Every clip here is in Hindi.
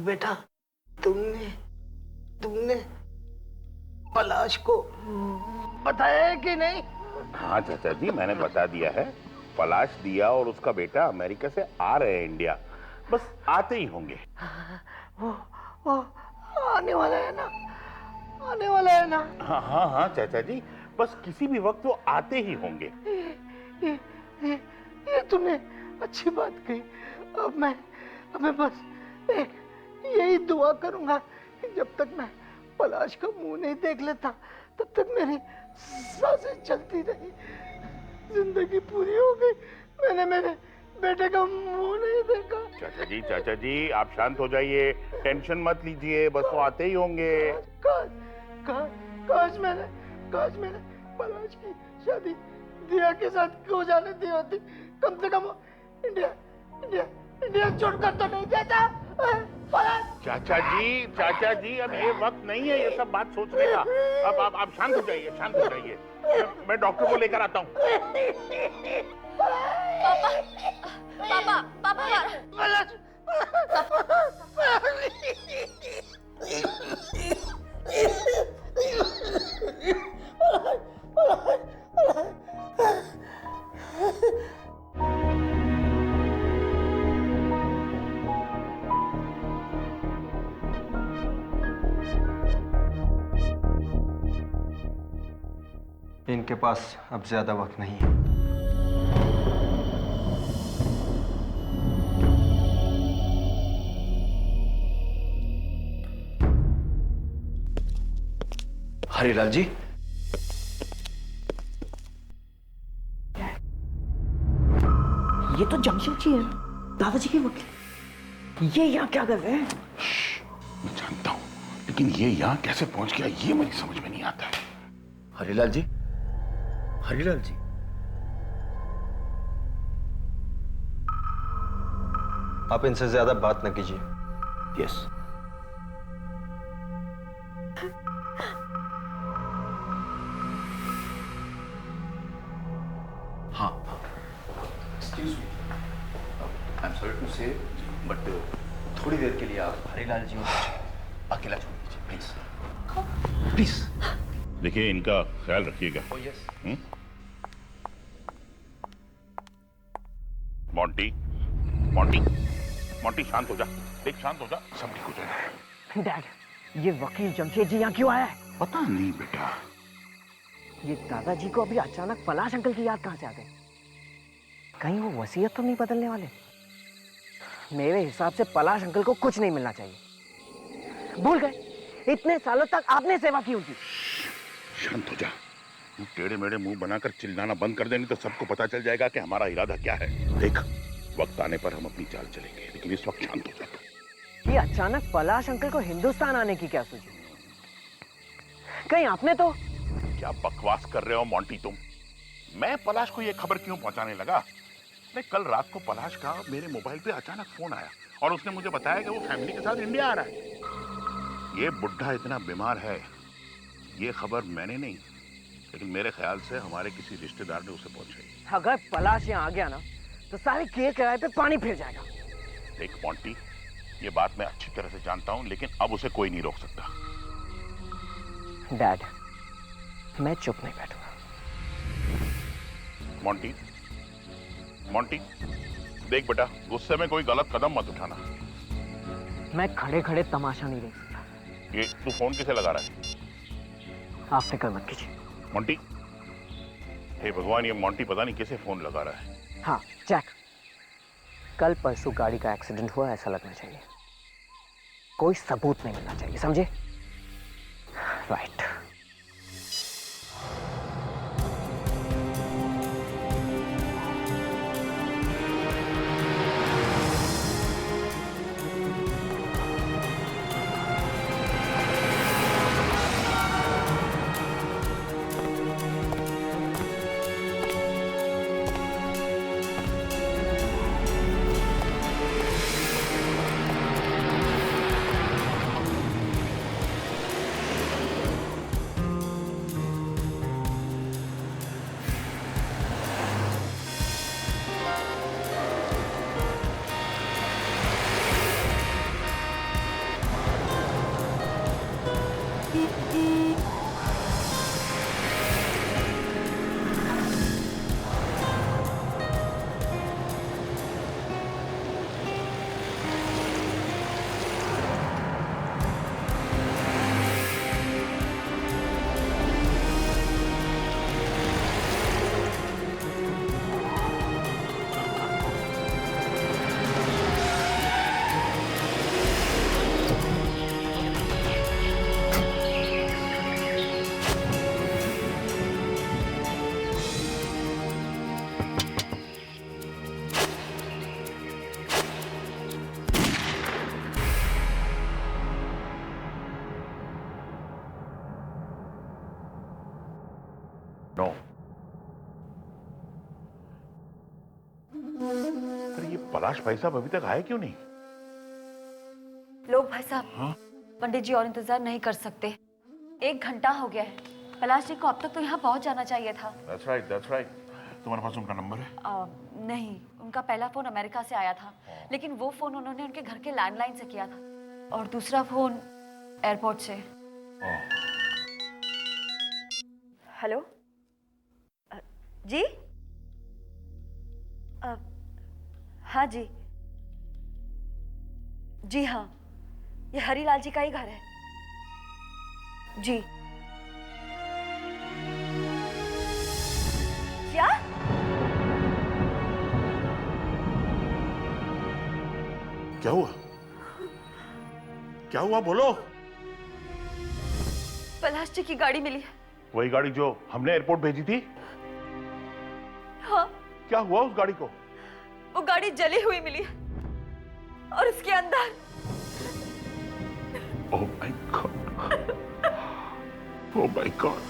बेटा, तुमने तुमने पलाश को बताया है कि नहीं? हाँ चाचा जी, मैंने बता दिया है। पलाश दिया और उसका बेटा अमेरिका से आ रहे हैं इंडिया, बस आते ही होंगे। वो आने वाला है ना, आने वाला है ना? हाँ हाँ हाँ चाचा जी, बस किसी भी वक्त वो आते ही होंगे। ये, ये, ये तुमने अच्छी बात कही। अब मैं बस एक यही दुआ करूंगा कि जब तक मैं पलाश का मुंह नहीं देख लेता तब तक मेरी सांसें चलती रही। जिंदगी पूरी हो गई, मैंने मेरे बेटे का मुंह नहीं देखा। चाचा जी आप शांत हो जाइए, टेंशन मत लीजिए, बस वो आते ही होंगे। काश मैंने पलाश की शादी दिया के साथ क्यों जाने दी होती। कम से कम इंडिया इंडिया इंडिया छोड़कर तो नहीं जाता। चाचा जी अब ये वक्त नहीं है ये सब बात सोचने का। अब आप शांत हो जाइए, शांत हो जाइए। मैं डॉक्टर को लेकर आता हूँ। पापा पापा इनके पास अब ज्यादा वक्त नहीं है। हरिलाल जी, ये तो जमशेद जी है, दादाजी के वकील। ये यहाँ क्या कर रहे हैं? मैं जानता हूँ, लेकिन ये यहाँ कैसे पहुंच गया ये मुझे समझ में नहीं आता है। हरिलाल जी, हरिलाल जी, आप इनसे ज्यादा बात न कीजिए। यस। हाँ, excuse me, I am sorry to say, but थोड़ी देर के लिए आप हरिलाल जी को अकेला छोड़ दीजिए प्लीज। प्लीज। देखिए इनका ख्याल रखिएगा। Oh yes. Monty Monty Monty शांत हो जा, देख शांत हो जा, सब ठीक हो जाएगा। डैड, ये वकील जमशेद जी यहाँ क्यों आया है? पता नहीं बेटा। ये दादाजी को अभी अचानक पलाश अंकल की याद कहाँ से आ गई? कहीं वो वसीयत तो नहीं बदलने वाले? मेरे हिसाब से पलाश अंकल को कुछ नहीं मिलना चाहिए। भूल गए, इतने सालों तक आपने सेवा की उनकी। शांत हो जा, तू टेढ़े मेढ़े मुंह बनाकर चिल्लाना बंद कर देनी तो सबको पता चल जाएगा कि हमारा इरादा क्या है। देख, वक्त आने पर हम अपनी चाल चलेंगे, लेकिन इस वक्त शांत हो जा तू। ये अचानक पलाश अंकल को हिंदुस्तान आने की क्या सूझी? कहीं आपने तो... क्या बकवास कर रहे हो मोंटी तुम? मैं पलाश को ये खबर क्यों पहुंचाने लगा? मैं कल रात को पलाश का मेरे मोबाइल पे अचानक फोन आया और उसने मुझे बताया कि वो फैमिली के साथ इंडिया आ रहा है। ये बुढ़ा इतना बीमार है, ये खबर मैंने नहीं, लेकिन मेरे ख्याल से हमारे किसी रिश्तेदार ने उसे पहुंचाई। अगर पलाश यहाँ आ गया ना तो सारे केस किराए पे पानी फिर जाएगा। देख मोंटी, ये बात मैं अच्छी तरह से जानता हूं, लेकिन अब उसे कोई नहीं रोक सकता। डैड, मैं चुप नहीं बैठूंगा। मोंटी मोंटी, देख बेटा, गुस्से में कोई गलत कदम मत उठाना। मैं खड़े खड़े तमाशा नहीं देख सकता। ये तू फोन किसे लगा रहा है? आप फिक्र मत कीजिए। मोंटी, हे भगवान, ये मोंटी पता नहीं किसे फोन लगा रहा है। हाँ जैक, कल परसों गाड़ी का एक्सीडेंट हुआ ऐसा लगना चाहिए। कोई सबूत नहीं मिलना चाहिए, समझे? राइट। अरे ये पलाश भाई साहब अभी तक आए क्यों नहीं? लोग भाई साहब, पंडित जी और इंतजार नहीं कर सकते। 1 घंटा हो गया है। पलाश जी को अब तक तो यहाँ पहुँच जाना चाहिए था। That's right, that's right. तुम्हारे पास उनका नंबर है? नहीं, उनका पहला फोन अमेरिका से आया था, लेकिन वो फोन उन्होंने उनके घर के लैंडलाइन से किया था और दूसरा फोन एयरपोर्ट से। हेलो जी? हाँ जी, जी हाँ, ये हरीलाल जी का ही घर है जी। क्या? क्या हुआ? क्या हुआ बोलो? पलाश जी की गाड़ी मिली है। वही गाड़ी जो हमने एयरपोर्ट भेजी थी? हाँ, क्या हुआ उस गाड़ी को? वो गाड़ी जली हुई मिली है और उसके अंदर oh my God, oh my God.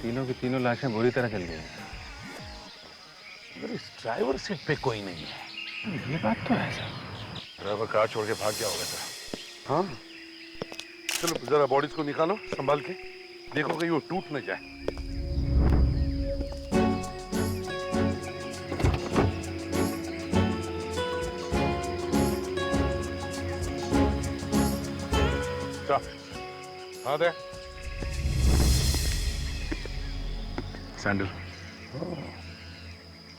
तीनों की तीनों लाशें बुरी तरह जल गई हैं। अगर इस ड्राइवर सीट पे कोई नहीं है, ये बात तो है सर। ड्राइवर कार छोड़ के भाग गया होगा सर। हाँ, चलो जरा बॉडीज को निकालो संभाल के, देखो कहीं वो टूट न जाए। हाँ दे सैंडल।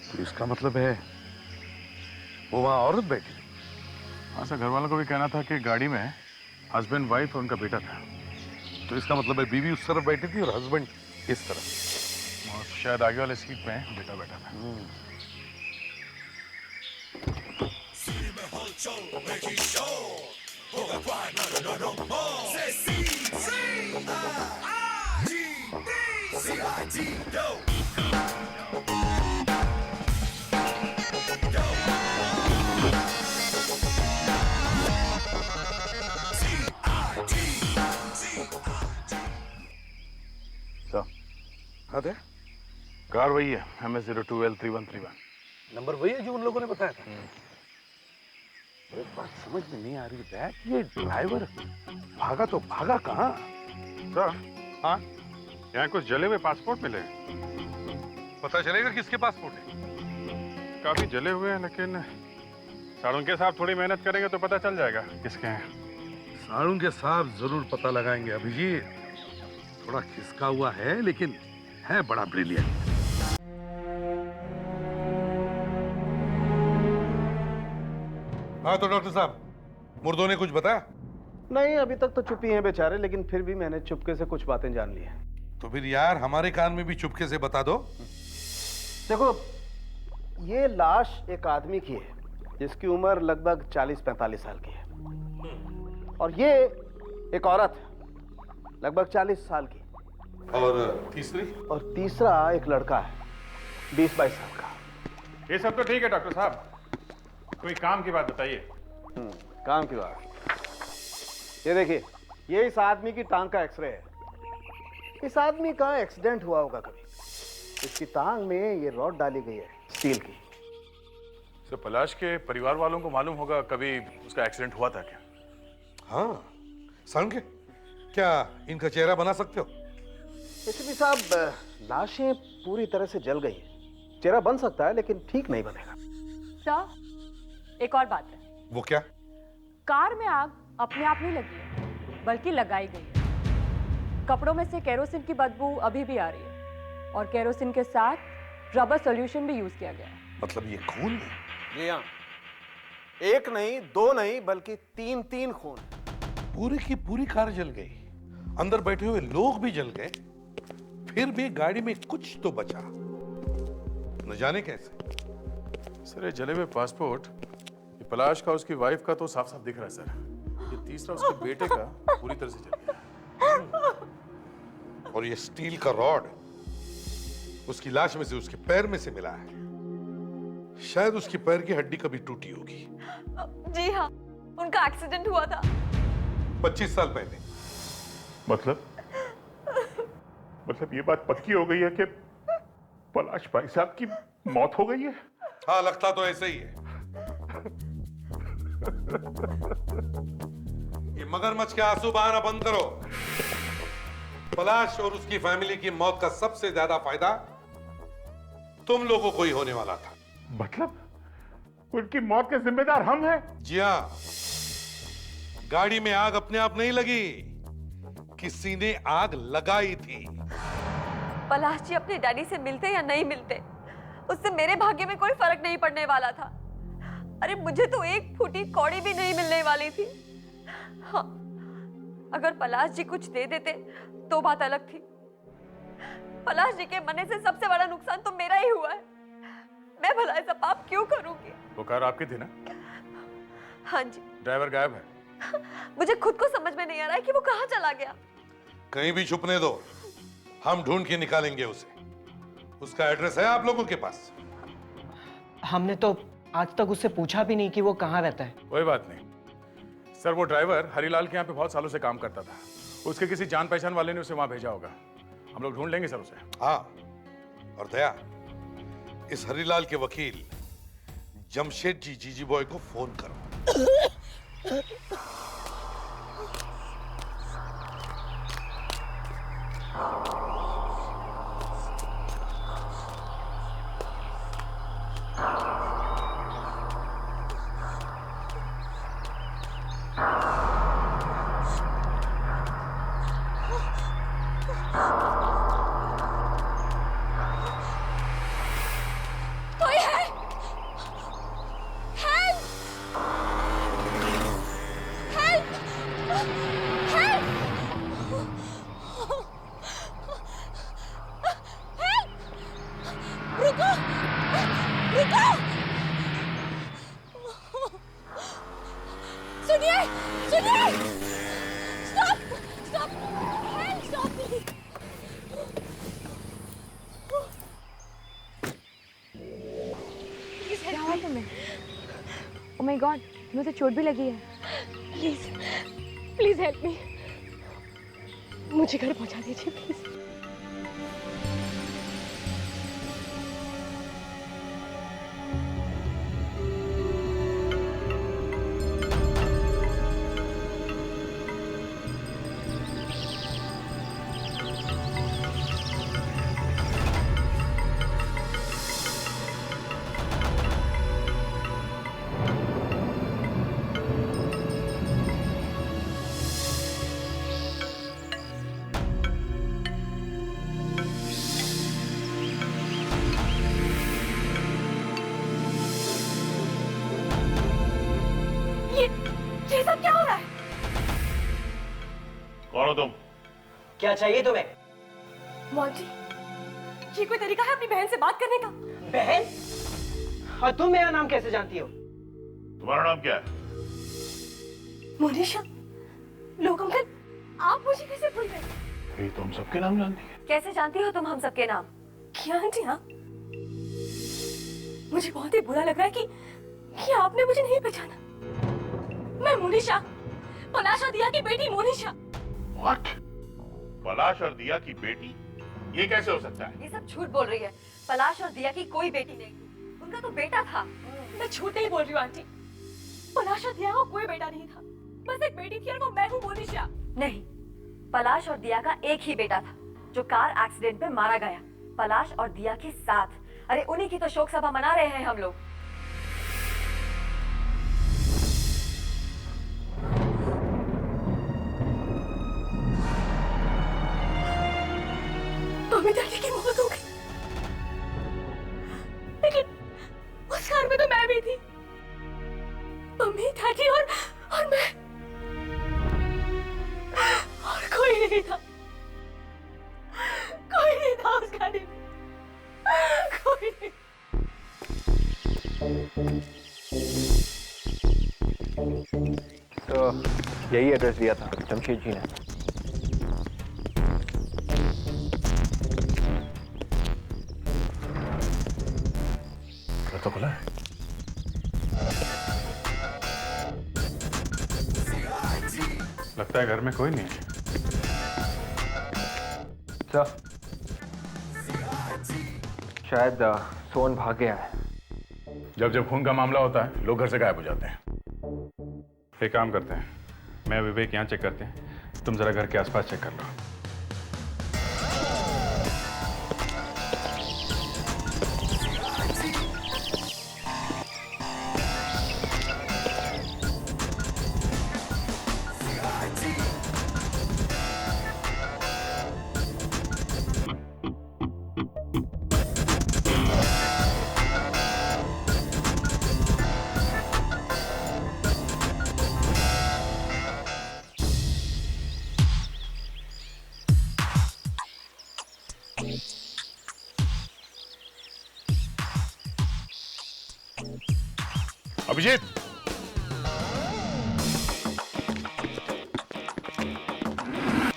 तो इसका मतलब है वो वहां औरत बैठी। हाँ सर, घर वालों को भी कहना था कि गाड़ी में हस्बैंड वाइफ और उनका बेटा था। तो इसका मतलब है बीवी उस तरफ बैठी थी और हस्बैंड इस तरफ। और शायद आगे वाले सीट में बेटा बैठा था। हाँ दे, कार वही है, MS02L3131। नंबर वही है जो उन लोगों ने बताया था। एक बात समझ में नहीं आ रही है, ये ड्राइवर भागा तो भागा कहाँ? सर, हाँ, यहाँ कुछ जले हुए पासपोर्ट मिले। पता चलेगा किसके पासपोर्ट है? काफी जले हुए हैं, लेकिन साळुंके साहब थोड़ी मेहनत करेंगे तो पता चल जाएगा किसके हैं। साळुंके साहब जरूर पता लगाएंगे। अभिजीत थोड़ा खिसका हुआ है, लेकिन है बड़ा ब्रिलियंट। हाँ तो डॉक्टर साहब, मुर्दों ने कुछ बताया? नहीं, अभी तक तो चुप ही हैं बेचारे, लेकिन फिर भी मैंने चुपके से कुछ बातें जान ली हैं। तो फिर यार हमारे कान में भी चुपके से बता दो। देखो, ये लाश एक आदमी की है जिसकी उम्र लगभग 40-45 साल की है, और ये एक औरत है लगभग 40 साल की, और तीसरी? और तीसरा एक लड़का है 20-22 साल का। ये सब तो ठीक है डॉक्टर साहब, कोई काम की बात बताइए। काम की बात। ये देखिए, ये इस आदमी की टांग का एक्सरे है। इस आदमी का एक्सीडेंट हुआ होगा कभी। इसकी टांग में ये रॉड डाली गई है स्टील की। सर, पलाश के परिवार वालों को मालूम होगा कभी उसका एक्सीडेंट हुआ था क्या? हाँ, साळुंके, क्या इनका चेहरा बना सकते हो? एसीपी साहब, लाशें पूरी तरह से जल गई हैं। चेहरा बन सकता है, लेकिन ठीक नहीं बनेगा। सर, एक और बात है। वो क्या? कार में आग अपने आप नहीं लगी है, बल्कि लगाई गई है। कपड़ों में से केरोसिन की बदबू अभी भी आ रही है, और केरोसिन के साथ रबर सॉल्यूशन भी यूज किया गया है। मतलब ये खून है? जी हाँ, एक नहीं, दो नहीं, बल्कि 3 खून। पूरी की पूरी कार जल गई, अंदर बैठे हुए लोग भी जल गए, फिर भी गाड़ी में कुछ तो बचा, न जाने कैसे। सर, ये जले हुए पासपोर्ट, ये पलाश का, उसकी वाइफ का तो साफ साफ दिख रहा है सर। ये तीसरा उसके बेटे का पूरी तरह से जल गया। और ये स्टील का रॉड उसकी लाश में से, उसके पैर में से मिला है। शायद उसकी पैर की हड्डी कभी टूटी होगी। जी हाँ, उनका एक्सीडेंट हुआ था 25 साल पहले। मतलब ये बात पक्की हो गई है कि पलाश भाई साहब की मौत हो गई है? हाँ, लगता तो ऐसा ही है। ये मगरमच्छ के आंसू बहाना बंद करो। पलाश और उसकी फैमिली की मौत का सबसे ज्यादा फायदा तुम लोगों को ही होने वाला था। मतलब उनकी मौत के जिम्मेदार हम हैं? जी हाँ, गाड़ी में आग अपने आप नहीं लगी, किसी ने आग लगाई थी। पलाश जी अपने डैडी से मिलते या नहीं मिलते, उससे मेरे भाग्य में कोई फर्क नहीं पड़ने वाला था। अरे मुझे तो एक फूटी कौड़ी भी नहीं मिलने वाली थी। हाँ, अगर पलाश जी कुछ दे देते तो बात अलग थी। पलाश जी के मरने से सबसे बड़ा नुकसान तो मेरा ही हुआ है। मैं भला ऐसा पाप क्यों करूंगी? वो कार आपकी थी ना? हाँ जी। ड्राइवर गायब है। मुझे खुद को समझ में नहीं आ रहा है कि वो कहाँ चला गया। कहीं भी छुपने दो, हम ढूंढ के निकालेंगे उसे। उसका एड्रेस है आप लोगों के पास? हमने तो आज तक उससे पूछा भी नहीं कि वो कहाँ रहता है। कोई बात नहीं सर, वो ड्राइवर हरीलाल के यहाँ पे बहुत सालों से काम करता था। उसके किसी जान पहचान वाले ने उसे वहां भेजा होगा। हम लोग ढूंढ लेंगे सर उसे। हाँ, और दया, इस हरीलाल के वकील जमशेद जीजी बॉय को फोन करो। ओह माय गॉड, मुझे चोट भी लगी है। प्लीज प्लीज हेल्प मी, मुझे घर पहुंचा दीजिए प्लीज। ये सब क्या हो रहा है? कौन हो तुम? क्या चाहिए तुम्हें? मोंटी, ये कोई तरीका है अपनी बहन से बात करने का? बहन? और तुम मेरा नाम कैसे जानती हो? तुम्हारा नाम क्या है? मोनिशा। लोग अंकल, आप मुझे कैसे भूल गए? ये तुम सबके नाम जानती है? कैसे जानती हो तुम हम सबके नाम? क्या आंटी आप? मुझे बहुत ही बुरा लग रहा है कि आपने मुझे नहीं पहचाना। मैं मोनिशा, पलाश और दिया की बेटी मोनिशा। What? पलाश और दिया की बेटी? ये कैसे हो सकता है? ये सब झूठ बोल रही है। पलाश और दिया की कोई बेटी नहीं, उनका तो बेटा था। मैं झूठ नहीं बोल रही हूँ आंटी। पलाश और दिया को कोई बेटा नहीं था, बस एक बेटी थी और वो मैं हूँ मोनिशा। नहीं, पलाश और दिया का एक ही बेटा था जो कार एक्सीडेंट में मारा गया, पलाश और दिया के साथ। अरे उन्हीं की तो शोक सभा मना रहे हैं हम लोग। मम्मी डैडी की मौत हो गई, लेकिन उस कार में तो मैं भी थी। मम्मी डैडी और मैं, और कोई नहीं था। कोई नहीं था उस गाड़ी में, कोई नहीं। तो यही एड्रेस दिया था जमशेद जी ने। तो खुला है। लगता है घर में कोई नहीं है। क्या? शायद सोन भाग गया है। जब जब खून का मामला होता है लोग घर से गायब हो जाते हैं। एक काम करते हैं, मैं विवेक यहाँ चेक करते हैं, तुम जरा घर के आसपास चेक कर लो। अभिजीत,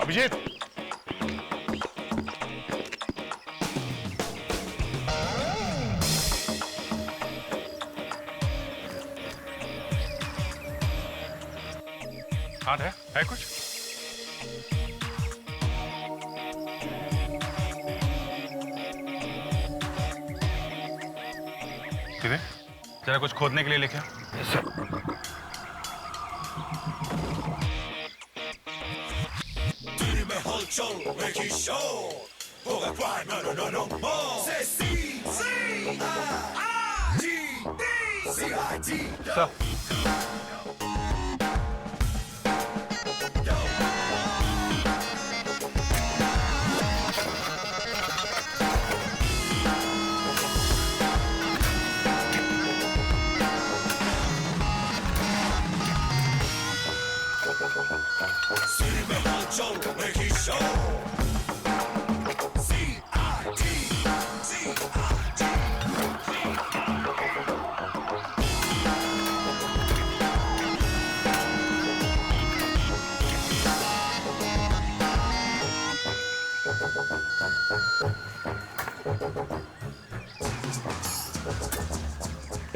अभिजीत, हाँ है कुछ? किधर? जरा कुछ खोदने के लिए लेके आओ।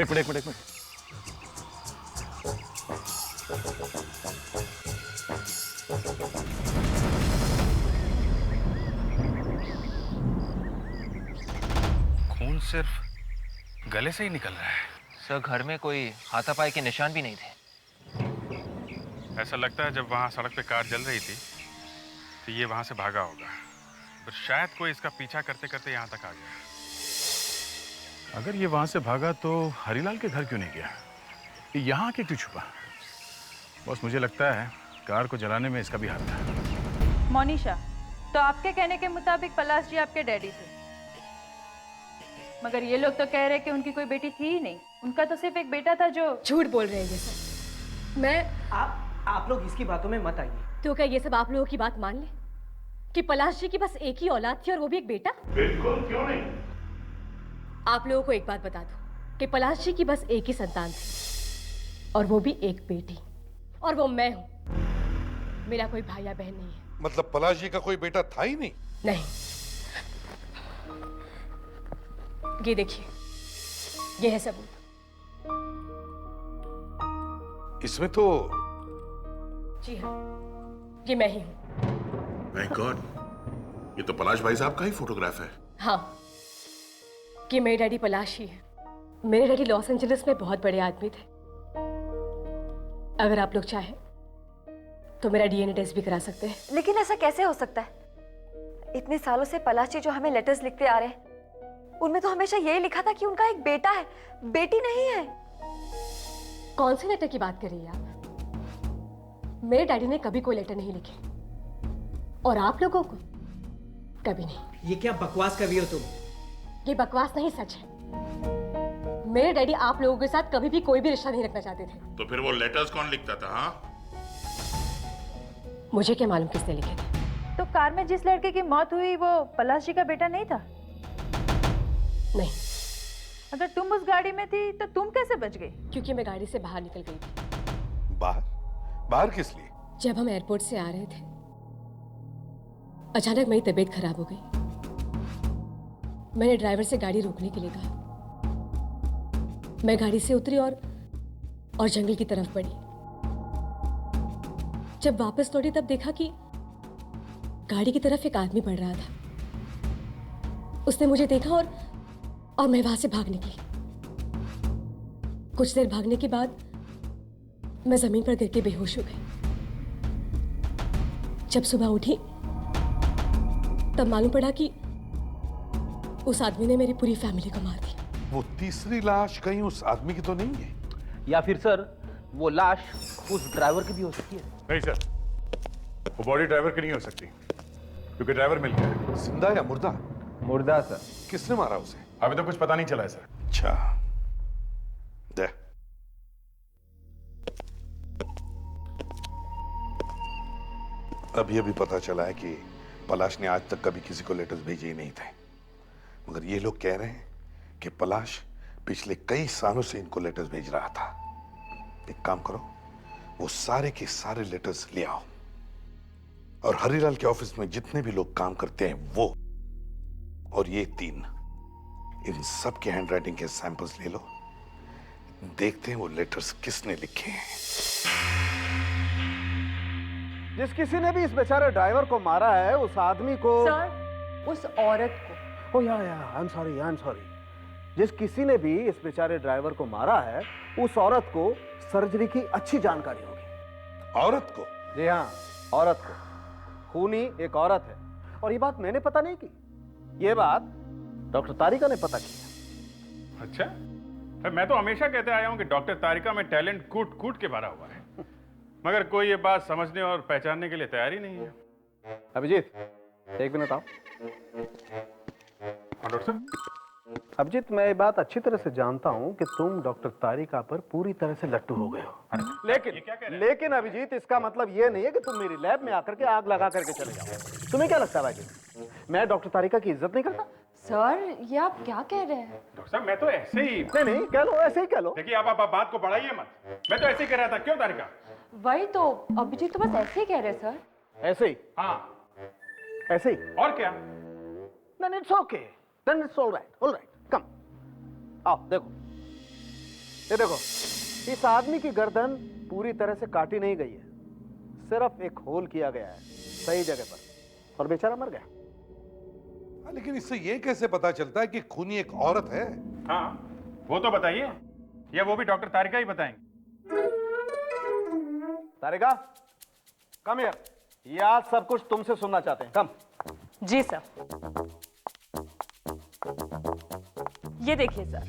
एक मिनट। खून सिर्फ गले से ही निकल रहा है। सर, घर में कोई हाथापाई के निशान भी नहीं थे। ऐसा लगता है जब वहां सड़क पे कार जल रही थी तो ये वहां से भागा होगा, पर शायद कोई इसका पीछा करते करते यहाँ तक आ गया। अगर ये वहां से भागा तो हरीलाल के घर क्यों नहीं गया? ये यहाँ के क्यों छुपा? बस मुझे लगता है कार को जलाने में इसका भी हाथ था। मोनिशा, तो आपके कहने के मुताबिक पलाश जी आपके डैडी थे, मगर ये लोग तो कह रहे कि उनकी कोई बेटी थी ही नहीं। उनका तो सिर्फ एक बेटा था जो। झूठ बोल रहे हैं ये सब। मैं आप लोग इसकी बातों में मत आइए। तो क्या ये सब आप लोगों की बात मान ले कि पलाश जी की बस एक ही औलाद थी और वो भी एक बेटा? बिल्कुल, क्यों नहीं। आप लोगों को एक बात बता दूं कि पलाश जी की बस एक ही संतान थी और वो भी एक बेटी, और वो मैं हूं। मेरा कोई भाई या बहन नहीं है। मतलब पलाश जी का कोई बेटा था ही नहीं? नहीं। ये देखिए, ये है सबूत। इसमें तो जी हाँ, ये मैं ही हूं। Thank God, ये तो पलाश भाई साहब का ही फोटोग्राफ है। हाँ, कि मेरे डैडी पलाश ही है। मेरे डैडी लॉस एंजलिस में बहुत बड़े आदमी थे। अगर आप लोग चाहें तो मेरा डीएनए टेस्ट भी करा सकते हैं। लेकिन ऐसा कैसे हो सकता है? इतने सालों से पलाश जी जो हमें लेटर्स लिखते आ रहे हैं, उनमें तो हमेशा यही लिखा था कि उनका एक बेटा है, बेटी नहीं है। कौन से लेटर की बात कर रही हैं आप? मेरे डैडी ने कभी कोई लेटर नहीं लिखे, और आप लोगों को कभी नहीं। ये क्या बकवास कर रही हो तुम? ये बकवास नहीं, सच है। मेरे डैडी आप लोगों के साथ कभी भी कोई भी रिश्ता नहीं रखना चाहते थे। तो फिर वो लेटर्स कौन लिखता था? हाँ, मुझे क्या मालूम किसने लिखे थे। तो कार में जिस लड़के की मौत हुई वो पलाश जी का बेटा नहीं था? नहीं। अगर तुम उस गाड़ी में थी तो तुम कैसे बच गई? क्योंकि मैं गाड़ी से बाहर निकल गई थी। बाहर किस लिए? जब हम एयरपोर्ट से आ रहे थे, अचानक मेरी तबीयत खराब हो गई। मैंने ड्राइवर से गाड़ी रोकने के लिए कहा। मैं गाड़ी से उतरी और जंगल की तरफ बढ़ी। जब वापस लौटी तब देखा कि गाड़ी की तरफ एक आदमी बढ़ रहा था। उसने मुझे देखा और मैं वहां से भाग निकली। कुछ देर भागने के बाद मैं जमीन पर गिर के बेहोश हो गई। जब सुबह उठी तब मालूम पड़ा कि उस आदमी ने मेरी पूरी फैमिली को मार दिया। वो तीसरी लाश कहीं उस आदमी की तो नहीं है? या फिर सर वो लाश उस ड्राइवर की भी हो सकती है। नहीं सर, वो बॉडी ड्राइवर की नहीं हो सकती, क्योंकि ड्राइवर मिल गया है। जिंदा या मुर्दा? मुर्दा सर। किसने मारा उसे? अभी तो कुछ पता नहीं चला है सर। अच्छा, दे। अभी पता चला है कि पलाश ने आज तक कभी किसी को लेटर्स भेजे ही नहीं थे, मगर ये लोग कह रहे हैं कि पलाश पिछले कई सालों से इनको लेटर्स भेज रहा था। एक काम करो, वो सारे के सारे लेटर्स ले आओ और हरिलाल के ऑफिस में जितने भी लोग काम करते हैं वो और ये 3, इन सब के हैंडराइटिंग के सैंपल्स ले लो। देखते हैं वो लेटर्स किसने लिखे हैं। जिस किसी ने भी इस बेचारे ड्राइवर को मारा है उस आदमी को। सर, उस औरत को। ओ या आई एम सॉरी। जिस किसी ने भी इस बेचारे ड्राइवर को मारा है उस औरत को सर्जरी की अच्छी जानकारी होगी। औरत को? जी हाँ, औरत को। खूनी एक औरत है और ये बात मैंने पता नहीं की, ये बात डॉक्टर तारिका ने पता किया। अच्छा, मैं तो हमेशा कहते आया हूं कि डॉक्टर तारिका में टैलेंट कूट कूट के भरा हुआ है, मगर कोई ये बात समझने और पहचानने के लिए तैयार ही नहीं है। अभिजीत, एक मिनट आओ। हाँ डॉक्टर साहब। अभिजीत, मैं ये बात अच्छी तरह से जानता हूं कि तुम डॉक्टर तारिका पर पूरी तरह से लट्टू हो गए हो, लेकिन अभिजीत इसका मतलब ये नहीं है कि तुम मेरी लैब में आकर के आग लगा करके चले जाओ। तुम्हें क्या लगता है भाई, मैं डॉक्टर तारिका की इज्जत नहीं करता? सर, ये आप क्या कह रहे हैं? डॉक्टर साहब, मैं तो ऐसे ही। नहीं, कह लो, ऐसे ही कह लो। देखिए, आप बात को बढ़ाइए मत। मैं तो ऐसे ही कह रहा था। क्यों तारिका? वही तो, अभिजीत तो बस ऐसे ही कह रहे सर। ऐसे ही? हाँ, ऐसे ही। और क्या? Then it's okay. Then it's all right. Come. आओ, देखो। ये देखो, इस आदमी की गर्दन पूरी तरह से काटी नहीं गई है, सिर्फ एक होल किया गया है सही जगह पर, और बेचारा मर गया। लेकिन इससे ये कैसे पता चलता है कि खूनी एक औरत है? हाँ, वो तो बताइए, या वो भी डॉक्टर तारिका ही बताएंगे। तारिका, कम हियर। ये आज सब कुछ तुमसे सुनना चाहते हैं। कम। जी सर। ये देखिए सर,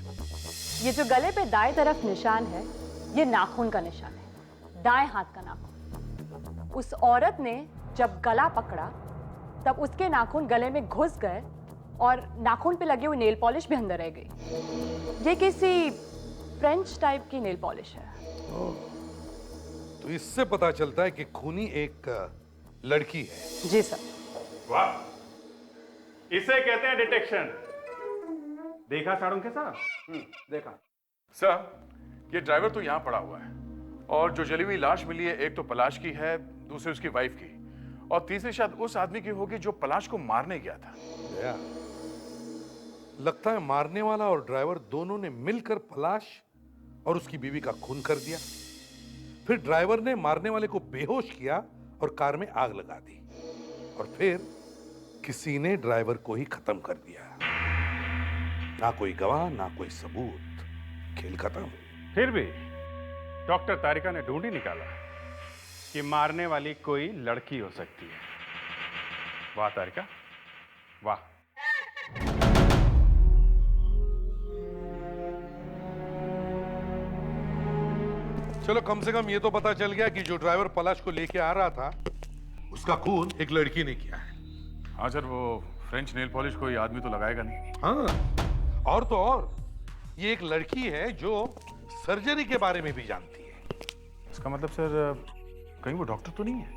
ये जो गले पे दाएं तरफ निशान है, ये नाखून का निशान है, दाएं हाथ का नाखून। उस औरत ने जब गला पकड़ा तब उसके नाखून गले में घुस गए और नाखून पे लगी हुई नेल पॉलिश भी अंदर रह गई। ये किसी फ्रेंच टाइप की नेल पॉलिश है। तो इससे पता चलता है कि खूनी एक लड़की है। जी सर। वाह, इसे कहते हैं डिटेक्शन। देखा साड़ुंखे साहब? देखा सर, ये ड्राइवर तो यहाँ पड़ा हुआ है और जो जली हुई लाश मिली है, एक तो पलाश की है, दूसरी उसकी वाइफ की, और तीसरी शायद उस आदमी की होगी जो पलाश को मारने गया था। लगता है मारने वाला और ड्राइवर दोनों ने मिलकर पलाश और उसकी बीवी का खून कर दिया। फिर ड्राइवर ने मारने वाले को बेहोश किया और कार में आग लगा दी, और फिर किसी ने ड्राइवर को ही खत्म कर दिया। ना कोई गवाह, ना कोई सबूत, खेल खत्म। फिर भी डॉक्टर तारिका ने ढूंढ ही निकाला कि मारने वाली कोई लड़की हो सकती है। वाह तारिका, वाह। चलो, कम से कम ये तो पता चल गया कि जो ड्राइवर पलाश को लेके आ रहा था उसका खून एक लड़की ने किया है। हाँ सर, वो फ्रेंच नेल पॉलिश कोई आदमी तो लगाएगा नहीं। हाँ, और तो और ये एक लड़की है जो सर्जरी के बारे में भी जानती है। इसका मतलब सर, कहीं वो डॉक्टर तो नहीं है?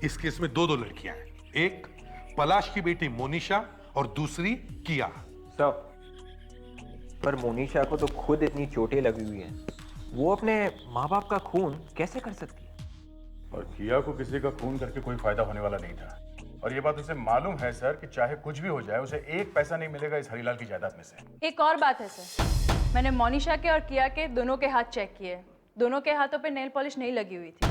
इस केस में दो लड़कियां हैं, एक पलाश की बेटी मोनिशा और दूसरी किया। सर, पर मोनिशा को तो खुद इतनी चोटें लगी हुई हैं, वो अपने माँ बाप का खून कैसे कर सकती है? और किया को किसी का खून करके कोई फायदा होने वाला नहीं था, और ये बात उसे मालूम है सर कि चाहे कुछ भी हो जाए उसे एक पैसा नहीं मिलेगा इस हरिलाल की जायदाद में से। एक और बात है सर, मैंने मोनिशा के और किया के दोनों के हाथ चेक किए, दोनों के हाथों पे नेल पॉलिश नहीं लगी हुई थी।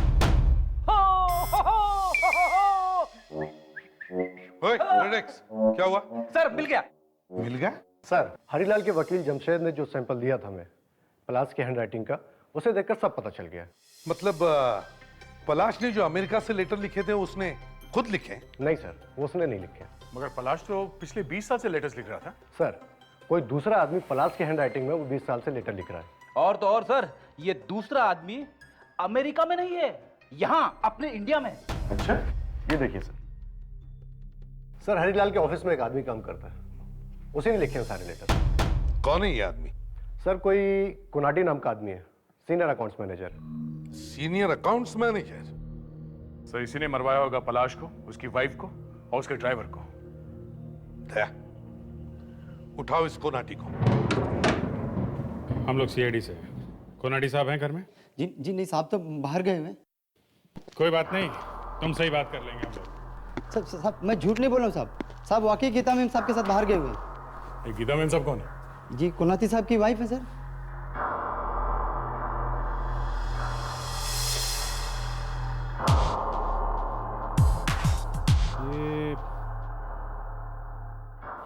ओए, रिलैक्स। क्या हुआ? सर मिल गया। मिल गया? सर, हरीलाल के वकील जमशेद ने जो सैंपल दिया था हमें पलाश की हैंडराइटिंग का, उसे देखकर सब पता चल गया। मतलब पलाश ने जो अमेरिका से लेटर लिखे थे उसने खुद लिखे? नहीं सर, वो उसने नहीं लिखे। मगर पलाश तो पिछले 20 साल से लेटेस्ट लिख रहा था। सर, कोई दूसरा आदमी पलाश की हैंडराइटिंग में वो 20 साल से लेटर लिख रहा है। और तो और सर, ये दूसरा आदमी अमेरिका में नहीं है, यहाँ अपने इंडिया में। अच्छा, ये देखिए सर, हरीलाल के ऑफिस में एक आदमी काम करता है, उसी ने लिखे हैं सारे लेटर। कौन है ये आदमी? सर, कोई कोनाटी नाम का आदमी है, senior accounts manager. Senior accounts manager? Sir, इसी ने मरवाया होगा पलाश को, उसकी वाइफ को और उसके ड्राइवर को। दया, उठाओ इस कोनाटी को। हम लोग सीआईडी से हैं। कोनाटी साहब हैं घर में? जी नहीं साहब, तो बाहर गए हुए। कोई बात नहीं, तुम सही बात कर लेंगे हम लोग। साहब मैं झूठ नहीं बोल रहा हूँ साहब। साहब वाकई गीता मैम साहब के साथ बाहर गए हुए। ये गीता मैम साहब कौन है? जी, कोनाती साहब की वाइफ है सर।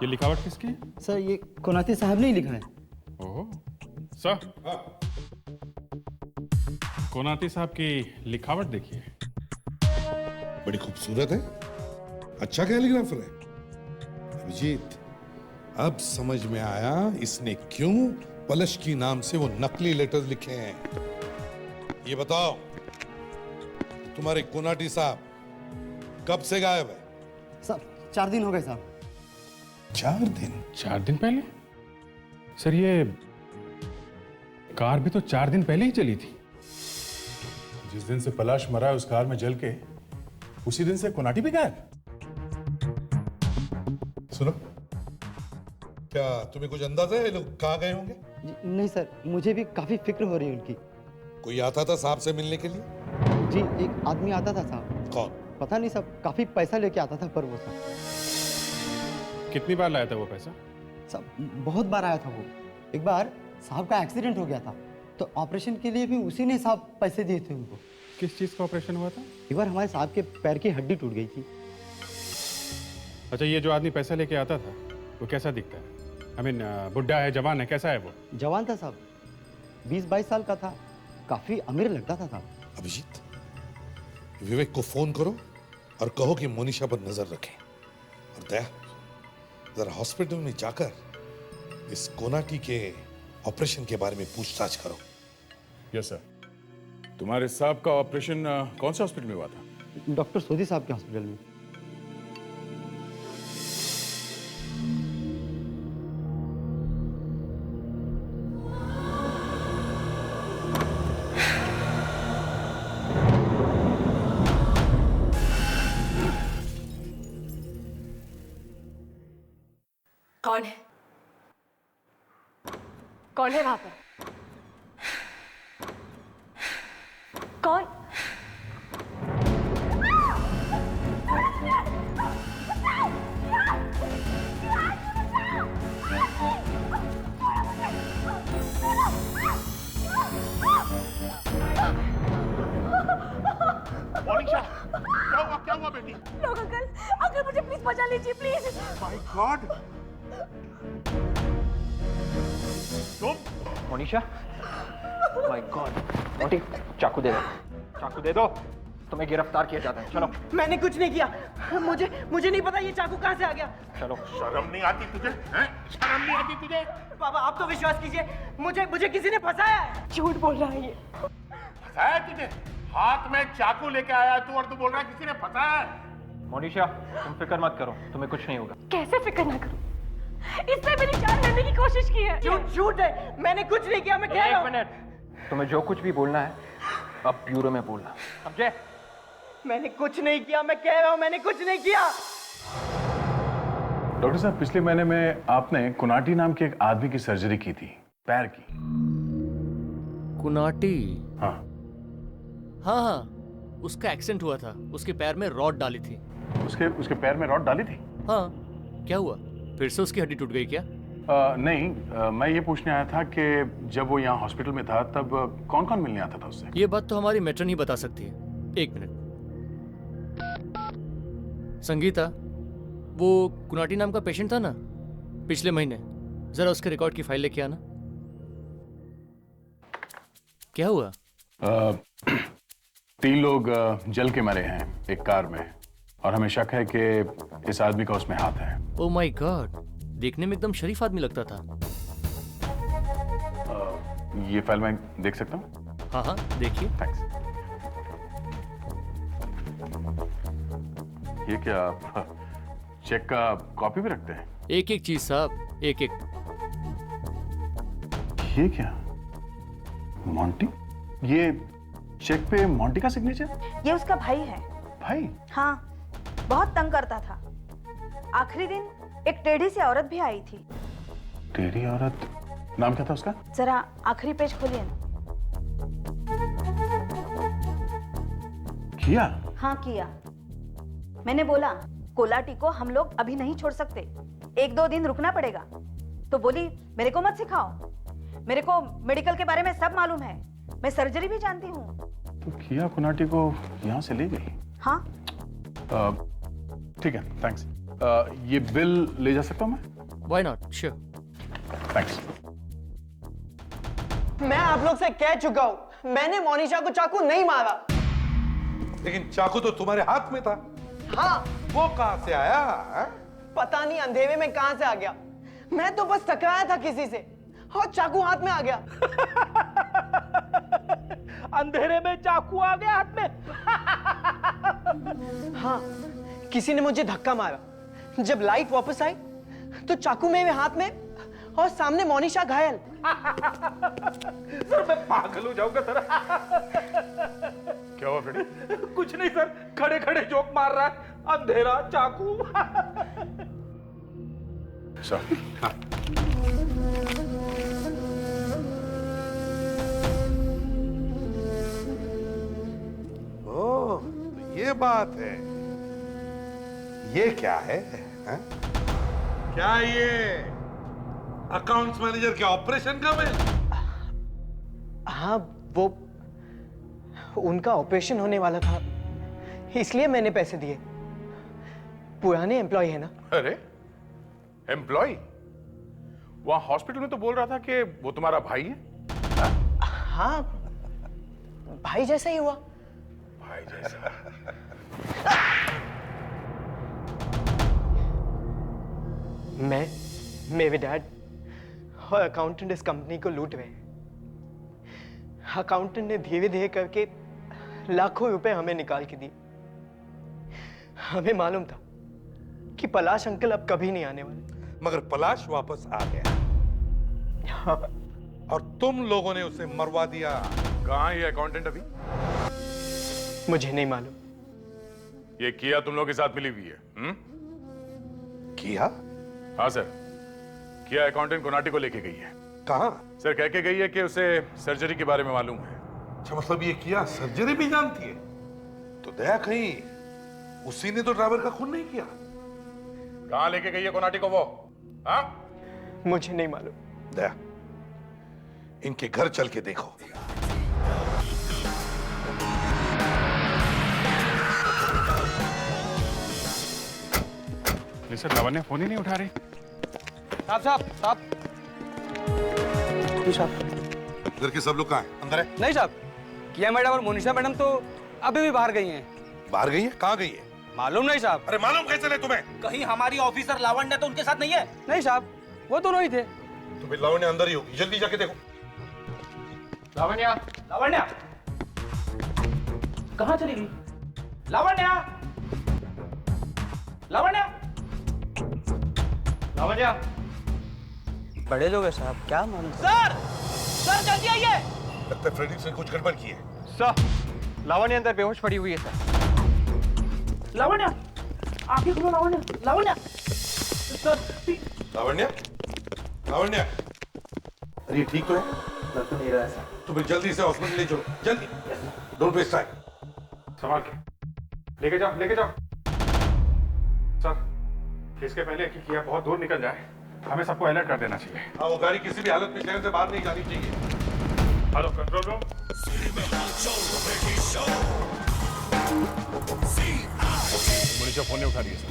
ये लिखावट किसकी है? सर, ये कोनाती साहब ने ही लिखा है। ओह, सर, कोनाती साहब की लिखावट देखिए। बड़ी खूबसूरत है, अच्छा कैलीग्राफर है। अभिजीत, अब समझ में आया इसने क्यों पलश की नाम से वो नकली लेटर्स लिखे हैं। ये बताओ, तुम्हारे कोनाटी साहब कब से गायब है? साहब 4 दिन हो गए साहब। 4 दिन? 4 दिन पहले? सर, ये कार भी तो 4 दिन पहले ही चली थी। जिस दिन से पलाश मरा है उस कार में जल के, उसी दिन से कोनाटी भी गायब। सुनो, क्या तुम्हें कुछ अंदाजा है ये लोग कहाँ गए होंगे? नहीं सर, मुझे भी काफी फिक्र हो रही है उनकी। कोई आता था साहब से मिलने के लिए? जी, एक आदमी आता था साहब। कौन? पता नहीं साहब, काफी पैसा लेके आता था, पर वो साहब। कितनी बार लाया था वो पैसा? साहब बहुत बार आया था वो। एक बार साहब का एक्सीडेंट हो गया था, तो ऑपरेशन के लिए भी उसी ने साहब पैसे दिए थे उनको। किस चीज का ऑपरेशन हुआ था? एक बार हमारे साहब के पैर की हड्डी टूट गई थी। अच्छा, ये जो आदमी पैसा लेके आता था वो कैसा दिखता है? I mean, बुढ़ा है, जवान है, कैसा है वो? जवान था साहब, 20-22 साल का था, काफी अमीर लगता था साहब। अभिजीत, विवेक को फोन करो और कहो कि मोनिशा पर नजर रखें। और दया, जरा हॉस्पिटल में जाकर इस कोनाटी के ऑपरेशन के बारे में पूछताछ करो। Yes sir. तुम्हारे साहब का ऑपरेशन कौन से हॉस्पिटल में हुआ था? डॉक्टर सोदी साहब के हॉस्पिटल में। कौन है? कौन है वहां पर? कौन? मोनिशा, क्या हुआ बेटी? लोग अंकल, अंकल मुझे प्लीज बचा लीजिए, प्लीज। माय गॉड, तुम? Monisha, my God. मोंटी, चाकू दे दो, चाकू दे दो। तुम्हें गिरफ्तार किया जाता है, चलो। मैंने कुछ नहीं किया, मुझे नहीं पता ये चाकू कहाँ से आ गया। चलो। शर्म नहीं आती तुझे? हैं? शर्म नहीं आती तुझे? बाबा आप तो विश्वास कीजिए, मुझे किसी ने फंसाया है। झूठ बोल रहा है ये। फंसाया तुझे? हाथ में चाकू लेके आया तू और तू बोल रहा है किसी ने फंसाया है? मोनिशा, तुम फिक्र मत करो, तुम्हें कुछ नहीं होगा। कैसे फिक्र ना करूं? इसने मेरी जान लेने की कोशिश की है। झूठ है, मैंने कुछ नहीं किया, मैं कह रहा हूं। 1 मिनट, तुम्हें जो कुछ भी बोलना है अब ब्यूरो में बोलना, समझे? मैंने कुछ नहीं किया, मैं कह रहा हूं, मैंने कुछ नहीं किया। डॉक्टर साहब, पिछले महीने में आपने कोनाटी नाम के एक आदमी की सर्जरी की थी, पैर की। कोनाटी? हाँ हाँ, उसका एक्सीडेंट हुआ था, उसके पैर में रॉड डाली थी। उसके पैर में रॉड डाली थी? हाँ, क्या हुआ? फिर से उसकी हड्डी टूट गई क्या? नहीं, मैं ये पूछने आया था कि जब वो यहाँ हॉस्पिटल में था तब कौन कौन मिलने आता था उससे? ये बात तो हमारी मेट्रन ही बता सकती है। एक मिनट। संगीता, वो कुनाटी नाम का पेशेंट था ना पिछले महीने, जरा उसके रिकॉर्ड की फाइल लेके आना। क्या हुआ? 3 लोग जल के मरे हैं एक कार में, और हमें शक है कि इस आदमी का उसमें हाथ है। ओह माय गॉड, देखने में एकदम शरीफ आदमी लगता था। ये फाइल मैं देख सकता हूँ? हाँ हाँ, देखिए। थैंक्स। ये क्या आप चेक का कॉपी भी रखते हैं? एक एक चीज साहब, एक एक। ये क्या, मोंटी? ये चेक पे मोंटी का सिग्नेचर? ये उसका भाई है। भाई? हाँ, बहुत तंग करता था। आखिरी दिन एक टेढ़ी सी औरत भी आई थी। टेढ़ी औरत? नाम क्या था उसका? जरा आखिरी पेज खोलिए ना। किया? हाँ किया। मैंने बोला कोलाटी को हम लोग अभी नहीं छोड़ सकते, 1-2 दिन रुकना पड़ेगा। तो बोली मेरे को मत सिखाओ, मेरे को मेडिकल के बारे में सब मालूम है, मैं सर्जरी भी जानती हूँ। तो किया कुनाटी को यहाँ से ले गई? हाँ। ठीक है, थैंक्स। ये बिल ले जा सकता हूँ मैं? Why not, sure. थैंक्स। मैं आप लोग से कह चुका हूँ, मैंने मोनिशा को चाकू नहीं मारा। लेकिन चाकू तो तुम्हारे हाथ में था। हाँ। वो कहां से आया है? पता नहीं अंधेरे में कहां से आ गया। मैं तो बस टकराया था किसी से और चाकू हाथ में आ गया। अंधेरे में चाकू आ गया हाथ में? हाँ, किसी ने मुझे धक्का मारा। जब लाइट वापस आई तो चाकू मेरे हाथ में और सामने मोनिशा घायल। सर मैं पागल हो जाऊंगा सर। क्या हुआ फ्रेडी? कुछ नहीं सर, खड़े खड़े जोक मार रहा है, अंधेरा चाकू। सर, ओह, तो ये बात है। ये क्या है? हैं? क्या ये अकाउंट्स मैनेजर के ऑपरेशन का बिल? हाँ, वो उनका ऑपरेशन होने वाला था, इसलिए मैंने पैसे दिए। पुराने एम्प्लॉय है ना। अरे एम्प्लॉय? वहां हॉस्पिटल में तो बोल रहा था कि वो तुम्हारा भाई है। हाँ, भाई जैसा ही हुआ। भाई जैसा? मैं, मेरे डैड और अकाउंटेंट इस कंपनी को लूट रहे हैं। अकाउंटेंट ने धीरे धीरे करके लाखों रुपए हमें निकाल के दिए। हमें मालूम था कि पलाश अंकल अब कभी नहीं आने वाले, मगर पलाश वापस आ गया। हाँ। और तुम लोगों ने उसे मरवा दिया। कहाँ है ये अकाउंटेंट अभी? मुझे नहीं मालूम। ये किया तुम लोग के साथ मिली हुई है? किया? हाँ सर, किया अकाउंटेंट कोनाटी को लेके गई है। कहाँ? सर कह के गई है कि उसे सर्जरी के बारे में मालूम है। अच्छा, मतलब ये किया सर्जरी भी जानती है? तो दया कहीं उसी ने तो ड्राइवर का खून नहीं किया। कहाँ लेके गई है कोनाटी को वो? हाँ? मुझे नहीं मालूम। दया, इनके घर चल के देखो। नहीं सर, लावण्य फोन ही नहीं उठा रही। साहब। घर के सब लोग कहाँ हैं? अंदर है? नहीं साहब, किया मैडम और मोनिशा मैडम तो अभी भी बाहर गई हैं। बाहर गई है? कहाँ गई है? मालूम नहीं साहब। अरे मालूम कैसे नहीं तुम्हें? कहीं हमारी ऑफिसर लावण्य तो उनके साथ नहीं है? नहीं साहब, वो दोनों ही थे। तो फिर लावण्य अंदर ही होगी, जल्दी जाके देखो। लावण्य, लावण्य कहाँ चली गई? लावण्य, लावण्य, लावण्य। बड़े लोग हैं साहब, क्या मालूम। सर, सर जल्दी आइए। लगता है फ्रेडिक्स ने कुछ गड़बड़ की है। सर, लावण्य अंदर बेहोश पड़ी हुई है सर। लावण्य, आंखें खोलो लावण्य, लावण्य। सर, लावण्य, लावण्य, अरे ठीक तो है? लग तो नहीं रहा है सर। तो फिर जल्दी से हॉस्पिटल ले चलो, जल्दी। Don't waste time. संभाल के लेके जाओ, लेके जाओ। सर, इसके पहले कि किया बहुत दूर निकल जाए, हमें सबको अलर्ट कर देना चाहिए। हाँ, वो गाड़ी किसी भी हालत में शहर से बाहर नहीं जानी चाहिए। Hello control room. Manisha phone नहीं उठा रही है सर।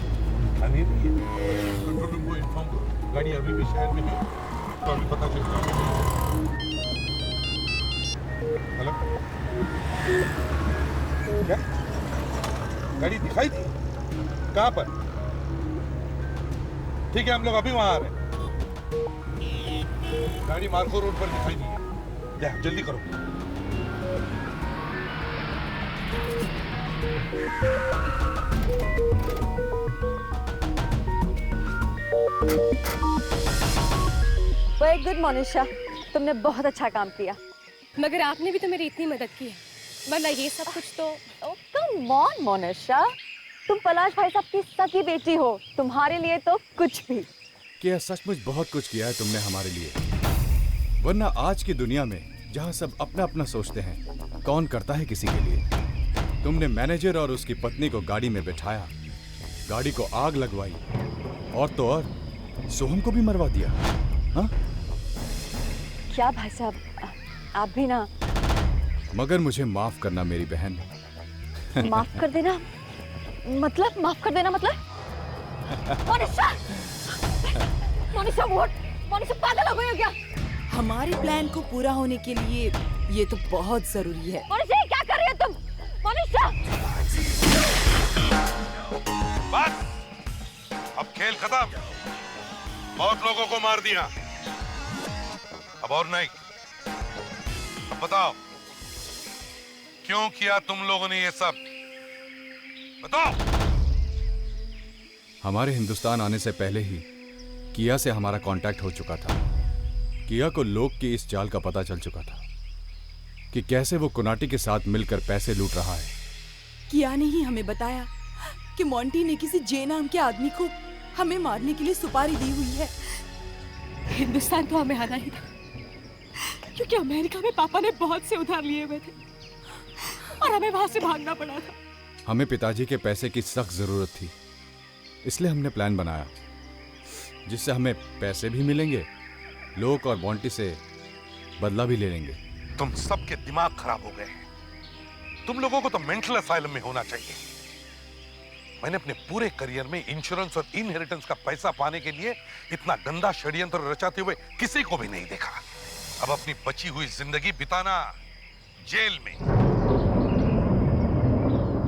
नहीं है कंट्रोल रूम को इन्फॉर्म करो, गाड़ी अभी भी शहर में है तो अभी पता चलता है। हेलो, क्या गाड़ी दिखाई थी? कहाँ पर? ठीक है, हम लोग अभी वहां आ रहे हैं। गाड़ी मार्को रोड पर दिखाई दी है। जा जल्दी करो। वेरी गुड मोनिशा, तुमने बहुत अच्छा काम किया। मगर आपने भी तो मेरी इतनी मदद की है, वरना ये सब कुछ तो। कम ऑन मोनिशा, तुम पलाश भाई साहब की सगी बेटी हो, तुम्हारे लिए तो कुछ भी। क्या सचमुच बहुत कुछ किया है तुमने हमारे लिए, वरना आज की दुनिया में जहाँ सब अपना अपना सोचते हैं, कौन करता है किसी के लिए। तुमने मैनेजर और उसकी पत्नी को गाड़ी में बिठाया, गाड़ी को आग लगवाई, और तो और सोहम को भी मरवा दिया। हाँ? क्या भाई साहब, आप भी ना। मगर मुझे माफ करना मेरी बहन। माफ कर देना मतलब? माफ कर देना मतलब? मोनिशा! मोनिशा व्हाट? मोनिशा पागल हो गई हो क्या? हमारे प्लान को पूरा होने के लिए ये तो बहुत जरूरी है। मोनिशा, ये क्या कर रही हो तुम? मोनिशा! बस, अब खेल खत्म। बहुत लोगों को मार दिया, अब और नहीं। अब बताओ, क्यों किया तुम लोगों ने ये सब? बताओ। हमारे हिंदुस्तान आने से पहले ही किया से हमारा कांटेक्ट हो चुका था। किया को लोग की इस चाल का पता चल चुका था कि कैसे वो कुनाटी के साथ मिलकर पैसे लूट रहा है। किया ने ही हमें बताया कि मोंटी ने किसी जे नाम के आदमी को हमें मारने के लिए सुपारी दी हुई है। हिंदुस्तान तो हमें आना ही था, क्योंकि अमेरिका में पापा ने बहुत से उधार लिए हुए थे और हमें वहां से भागना पड़ा था। हमें पिताजी के पैसे की सख्त जरूरत थी, इसलिए हमने प्लान बनाया जिससे हमें पैसे भी मिलेंगे, लोग और बॉन्टी से बदला भी ले लेंगे। तुम सबके दिमाग खराब हो गए हैं। तुम लोगों को तो मेंटल असाइलम में होना चाहिए। मैंने अपने पूरे करियर में इंश्योरेंस और इनहेरिटेंस का पैसा पाने के लिए इतना गंदा षड्यंत्र रचाते हुए किसी को भी नहीं देखा। अब अपनी बची हुई जिंदगी बिताना जेल में।